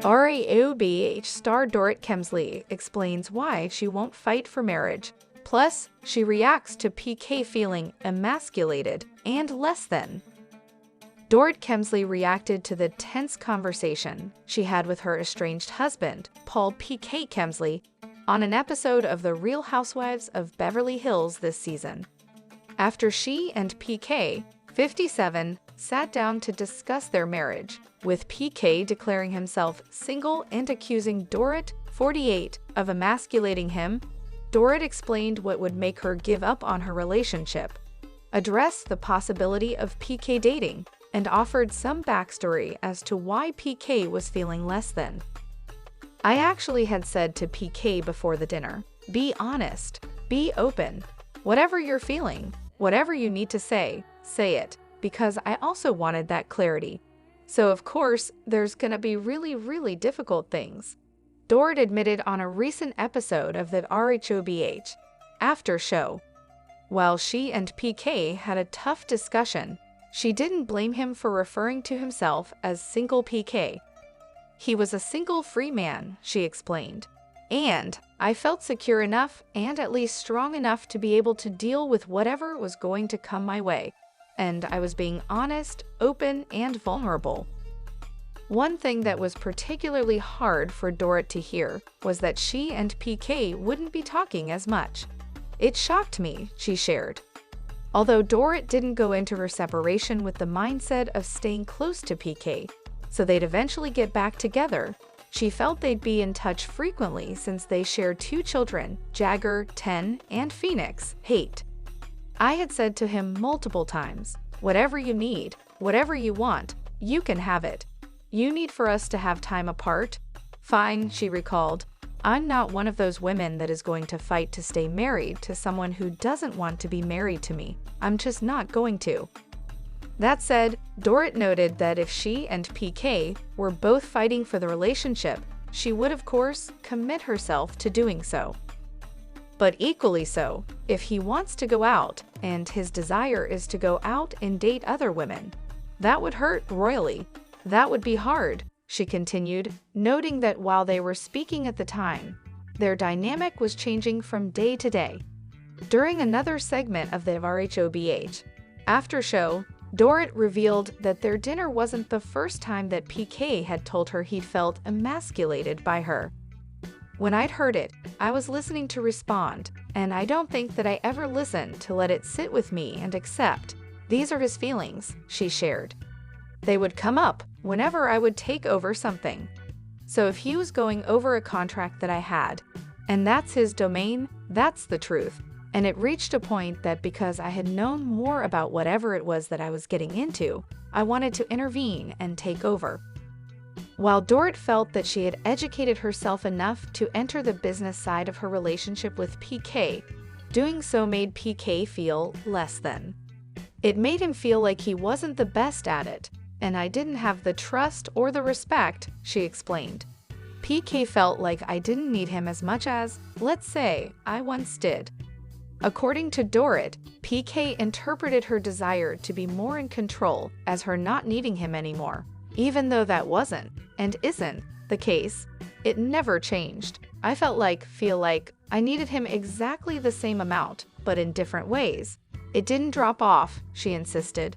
RAOBH star Dorit Kemsley explains why she won't fight for marriage. Plus, she reacts to PK feeling emasculated and less than. Dorit Kemsley reacted to the tense conversation she had with her estranged husband, Paul PK Kemsley, on an episode of The Real Housewives of Beverly Hills this season. After she and PK, 57, sat down to discuss their marriage, with PK declaring himself single and accusing Dorit, 48, of emasculating him, Dorit explained what would make her give up on her relationship, address the possibility of PK dating, and offered some backstory as to why PK was feeling less than. I actually had said to PK before the dinner, be honest, be open. Whatever you're feeling, whatever you need to say it, because I also wanted that clarity. So of course, there's gonna be really difficult things. Dorit admitted on a recent episode of the RHOBH after show. While she and PK had a tough discussion, she didn't blame him for referring to himself as single PK. He was a single free man, she explained. And I felt secure enough and at least strong enough to be able to deal with whatever was going to come my way. And I was being honest, open, and vulnerable. One thing that was particularly hard for Dorit to hear was that she and PK wouldn't be talking as much. It shocked me, she shared. Although Dorit didn't go into her separation with the mindset of staying close to PK, so they'd eventually get back together, she felt they'd be in touch frequently since they share 2 children, Jagger, 10, and Phoenix, 8. I had said to him multiple times, whatever you need, whatever you want, you can have it. You need for us to have time apart? Fine, she recalled. I'm not one of those women that is going to fight to stay married to someone who doesn't want to be married to me. I'm just not going to. That said, Dorit noted that if she and PK were both fighting for the relationship, she would of course commit herself to doing so. But equally so, if he wants to go out and his desire is to go out and date other women, that would hurt royally. That would be hard, she continued, noting that while they were speaking at the time, their dynamic was changing from day to day. During another segment of the RHOBH after show, Dorit revealed that their dinner wasn't the first time that PK had told her he felt emasculated by her. When I'd heard it, I was listening to respond, and I don't think that I ever listened to let it sit with me and accept. These are his feelings, she shared. They would come up whenever I would take over something. So if he was going over a contract that I had, and that's his domain, that's the truth. And it reached a point that because I had known more about whatever it was that I was getting into, I wanted to intervene and take over. While Dorit felt that she had educated herself enough to enter the business side of her relationship with PK, doing so made PK feel less than. It made him feel like he wasn't the best at it, and I didn't have the trust or the respect, she explained. PK felt like I didn't need him as much as, let's say, I once did. According to Dorit, PK interpreted her desire to be more in control as her not needing him anymore. Even though that wasn't, and isn't, the case, it never changed. I feel like I needed him exactly the same amount, but in different ways. It didn't drop off, she insisted.